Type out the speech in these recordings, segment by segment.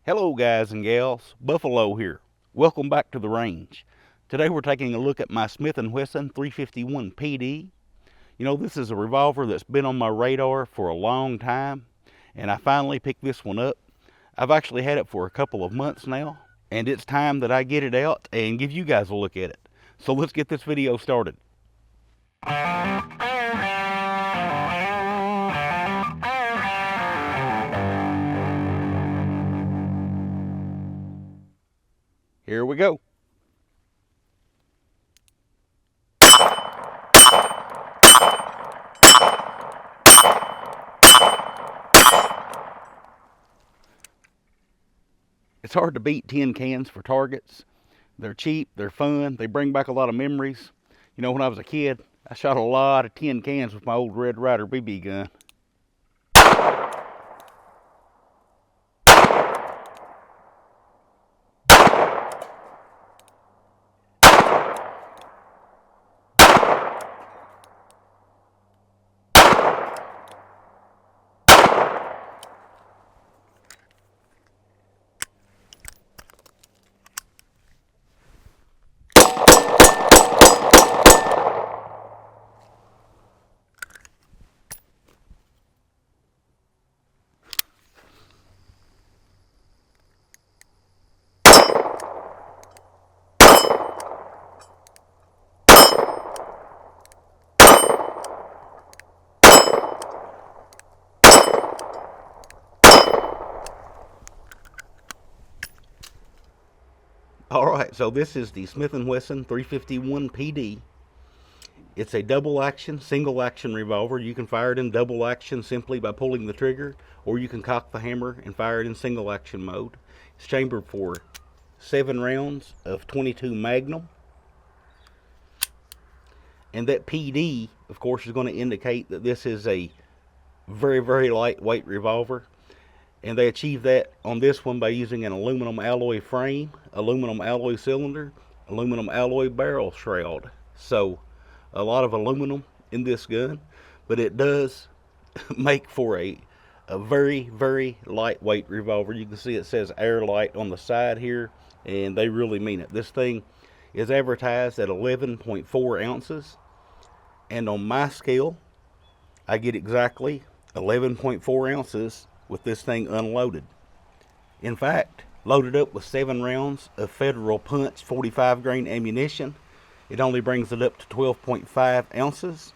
Hello guys and gals, Buffalo here. Welcome back to the range. Today we're taking a look at my Smith and Wesson 351 PD. You know, this is a revolver that's been on my radar for a long time, and I finally picked this one up. I've actually had it for a couple of months now, and it's time that I get it out and give you guys a look at it. So let's get this video started. Here we go. It's hard to beat tin cans for targets. They're cheap, they're fun, they bring back a lot of memories. You know, when I was a kid, I shot a lot of tin cans with my old Red Ryder BB gun. Alright, so this is the Smith and Wesson 351 PD. It's a double action, single action revolver. You can fire it in double action simply by pulling the trigger, or you can cock the hammer and fire it in single action mode. It's chambered for 7 rounds of 22 Magnum. And that PD, of course, is going to indicate that this is a very, very lightweight revolver. And they achieve that on this one by using an aluminum alloy frame, aluminum alloy cylinder, aluminum alloy barrel shroud. So a lot of aluminum in this gun, but it does make for a very, very lightweight revolver. You can see it says AirLite on the side here, and they really mean it. This thing is advertised at 11.4 ounces, and on my scale, I get exactly 11.4 ounces with this thing unloaded. In fact, loaded up with 7 rounds of Federal Punch 45 grain ammunition, it only brings it up to 12.5 ounces.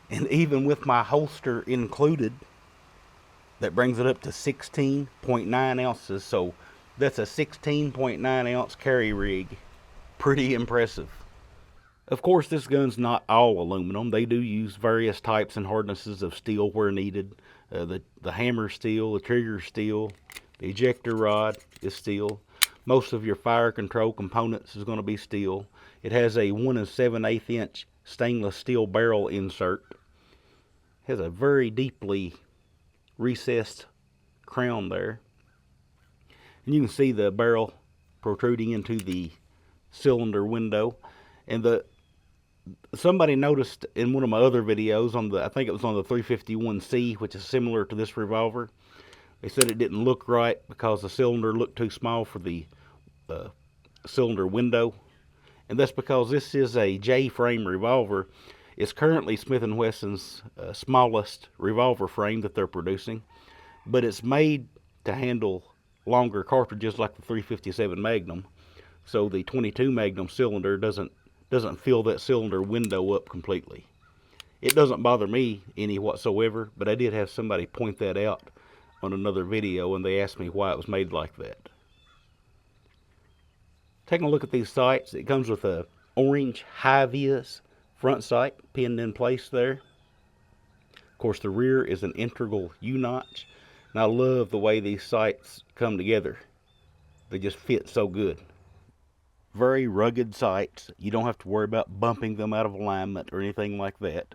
And even with my holster included, that brings it up to 16.9 ounces. So that's a 16.9 ounce carry rig. Pretty impressive. Of course, this gun's not all aluminum. They do use various types and hardnesses of steel where needed. The hammer steel, the trigger steel, the ejector rod is steel. Most of your fire control components is going to be steel. It has a 1 7/8 inch stainless steel barrel insert. It has a very deeply recessed crown there. And you can see the barrel protruding into the cylinder window. And somebody noticed in one of my other videos I think it was on the 351C, which is similar to this revolver, they said it didn't look right because the cylinder looked too small for the cylinder window. And that's because this is a J-frame revolver. It's currently Smith and Wesson's smallest revolver frame that they're producing, but it's made to handle longer cartridges like the 357 Magnum. So the 22 Magnum cylinder doesn't fill that cylinder window up completely. It doesn't bother me any whatsoever, but I did have somebody point that out on another video, and they asked me why it was made like that. Taking a look at these sights, it comes with a orange high-vis front sight pinned in place there. Of course, the rear is an integral U-notch, and I love the way these sights come together. They just fit so good. Very rugged sights. You don't have to worry about bumping them out of alignment or anything like that.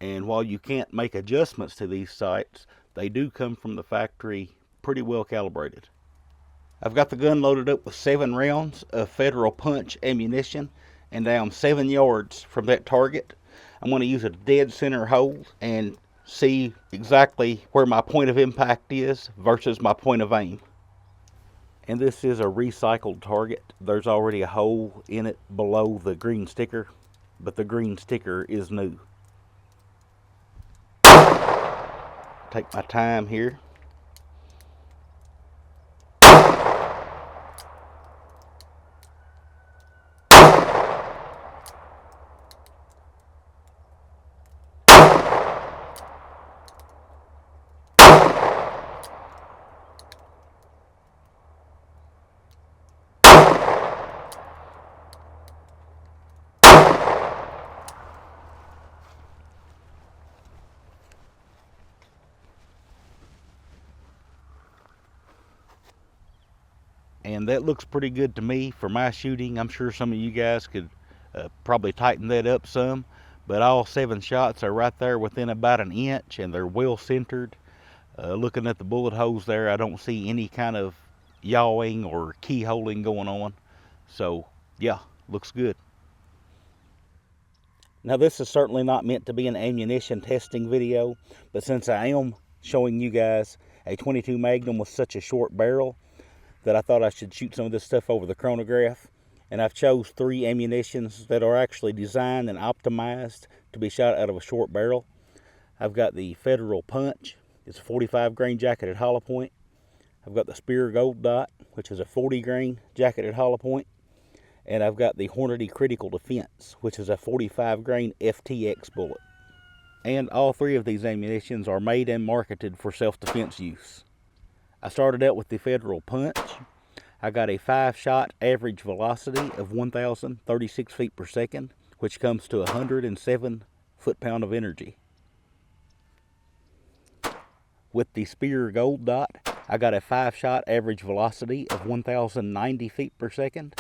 And while you can't make adjustments to these sights, they do come from the factory pretty well calibrated. I've got the gun loaded up with 7 rounds of Federal Punch ammunition, and I am 7 yards from that target. I'm going to use a dead center hole and see exactly where my point of impact is versus my point of aim. And this is a recycled target. There's already a hole in it below the green sticker, but the green sticker is new. Take my time here. And that looks pretty good to me for my shooting. I'm sure some of you guys could probably tighten that up some, but all 7 shots are right there within about an inch, and they're well centered. Looking at the bullet holes there, I don't see any kind of yawing or keyholing going on. So yeah, looks good. Now this is certainly not meant to be an ammunition testing video, but since I am showing you guys a 22 Magnum with such a short barrel, that I thought I should shoot some of this stuff over the chronograph. And I've chose 3 ammunitions that are actually designed and optimized to be shot out of a short barrel. I've got the Federal Punch. It's a 45 grain jacketed hollow point. I've got the Spear Gold Dot, which is a 40 grain jacketed hollow point. And I've got the Hornady Critical Defense, which is a 45 grain FTX bullet. And all 3 of these ammunitions are made and marketed for self-defense use. I started out with the Federal Punch. I got a 5-shot average velocity of 1,036 feet per second, which comes to 107 foot-pound of energy. With the Spear Gold Dot, I got a 5-shot average velocity of 1,090 feet per second,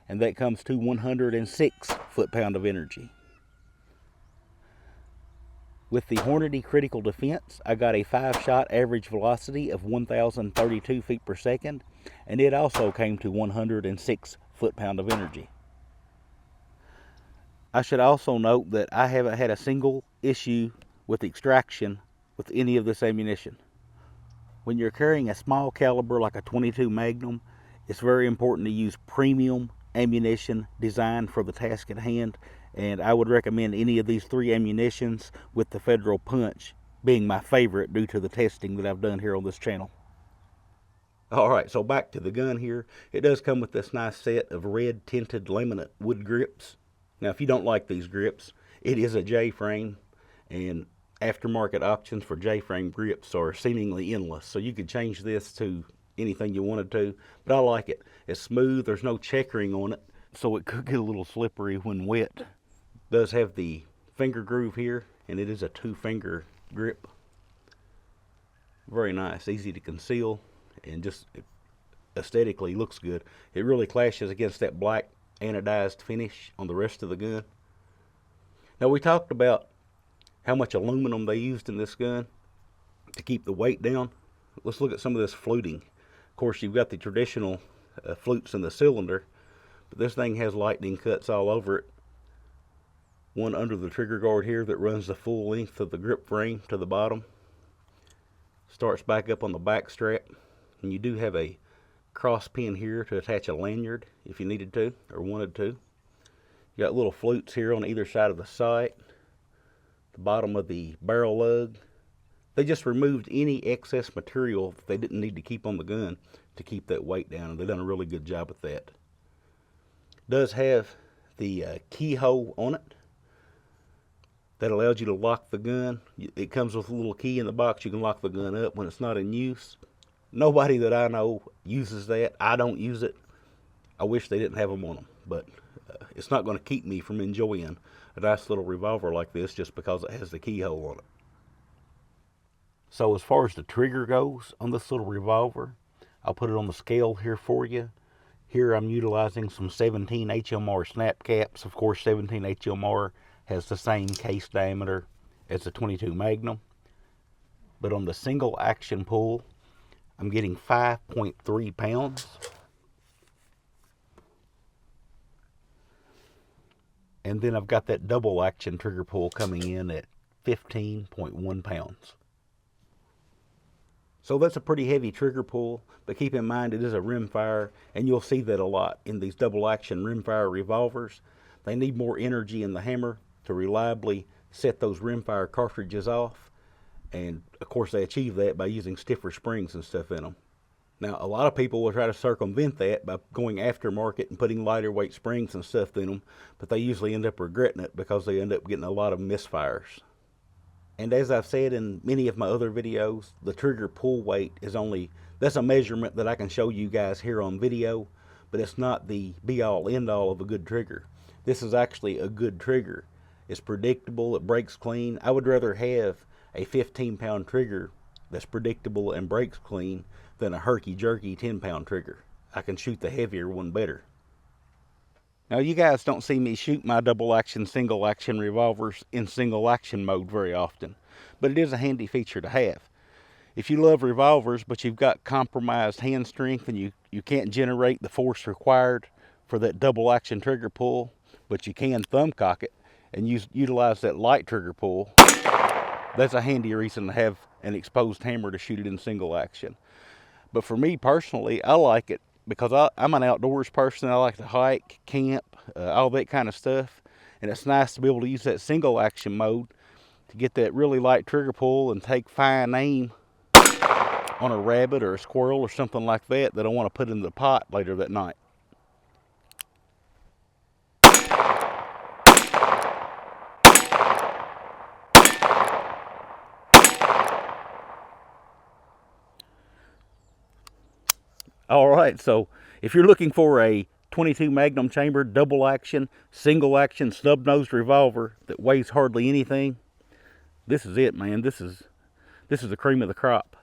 and that comes to 106 foot-pound of energy. With the Hornady Critical Defense, I got a 5-shot average velocity of 1,032 feet per second, and it also came to 106 foot-pound of energy. I should also note that I haven't had a single issue with extraction with any of this ammunition. When you're carrying a small caliber like a 22 Magnum, it's very important to use premium ammunition designed for the task at hand, and I would recommend any of these 3 ammunitions, with the Federal Punch being my favorite due to the testing that I've done here on this channel. Alright, so back to the gun here. It does come with this nice set of red tinted laminate wood grips. Now if you don't like these grips, it is a J-frame, and aftermarket options for J-frame grips are seemingly endless, so you could change this to anything you wanted to, but I like it. It's smooth, there's no checkering on it, so it could get a little slippery when wet. It does have the finger groove here, and it is a 2-finger grip. Very nice, easy to conceal, and just aesthetically looks good. It really clashes against that black anodized finish on the rest of the gun. Now we talked about how much aluminum they used in this gun to keep the weight down. Let's look at some of this fluting. Of course, you've got the traditional flutes in the cylinder, but this thing has lightning cuts all over it. One under the trigger guard here that runs the full length of the grip frame to the bottom. Starts back up on the back strap, and you do have a cross pin here to attach a lanyard if you needed to or wanted to. You got little flutes here on either side of the sight, the bottom of the barrel lug. They just removed any excess material that they didn't need to keep on the gun to keep that weight down, and they've done a really good job with that. It does have the keyhole on it that allows you to lock the gun. It comes with a little key in the box. You can lock the gun up when it's not in use. Nobody that I know uses that. I don't use it. I wish they didn't have them on them, but it's not going to keep me from enjoying a nice little revolver like this just because it has the keyhole on it. So as far as the trigger goes on this little revolver, I'll put it on the scale here for you. Here I'm utilizing some 17 HMR snap caps. Of course, 17 HMR has the same case diameter as the 22 Magnum. But on the single action pull, I'm getting 5.3 pounds. And then I've got that double action trigger pull coming in at 15.1 pounds. So that's a pretty heavy trigger pull, but keep in mind it is a rimfire, and you'll see that a lot in these double action rimfire revolvers. They need more energy in the hammer to reliably set those rimfire cartridges off, and of course they achieve that by using stiffer springs and stuff in them. Now, a lot of people will try to circumvent that by going aftermarket and putting lighter weight springs and stuff in them, but they usually end up regretting it because they end up getting a lot of misfires. And as I've said in many of my other videos, the trigger pull weight is that's a measurement that I can show you guys here on video, but it's not the be-all end-all of a good trigger. This is actually a good trigger. It's predictable, it breaks clean. I would rather have a 15-pound trigger that's predictable and breaks clean than a herky-jerky 10-pound trigger. I can shoot the heavier one better. Now, you guys don't see me shoot my double action, single action revolvers in single action mode very often, but it is a handy feature to have. If you love revolvers, but you've got compromised hand strength and you can't generate the force required for that double action trigger pull, but you can thumb cock it and utilize that light trigger pull, that's a handy reason to have an exposed hammer to shoot it in single action. But for me personally, I like it because I'm an outdoors person. I like to hike, camp, all that kind of stuff. And it's nice to be able to use that single action mode to get that really light trigger pull and take fine aim on a rabbit or a squirrel or something like that I want to put in the pot later that night. All right, so if you're looking for a 22 Magnum chamber, double action, single action, snub-nosed revolver that weighs hardly anything, this is it, man. This is the cream of the crop.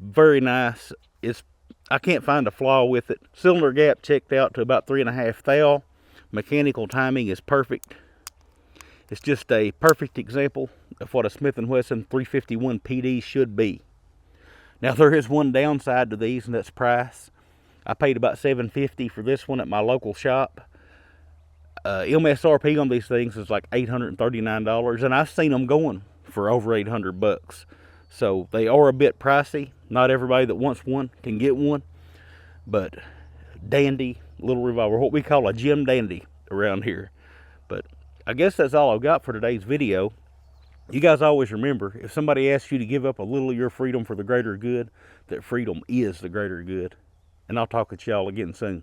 Very nice. I can't find a flaw with it. Cylinder gap checked out to about 3.5 thou. Mechanical timing is perfect. It's just a perfect example of what a Smith and Wesson 351 PD should be. Now, there is one downside to these, and that's price. I paid about $750 for this one at my local shop. MSRP on these things is like $839, and I've seen them going for over $800. So they are a bit pricey. Not everybody that wants one can get one, but dandy little revolver, what we call a gem dandy around here. But I guess that's all I've got for today's video. You guys always remember, if somebody asks you to give up a little of your freedom for the greater good, that freedom is the greater good. And I'll talk with y'all again soon.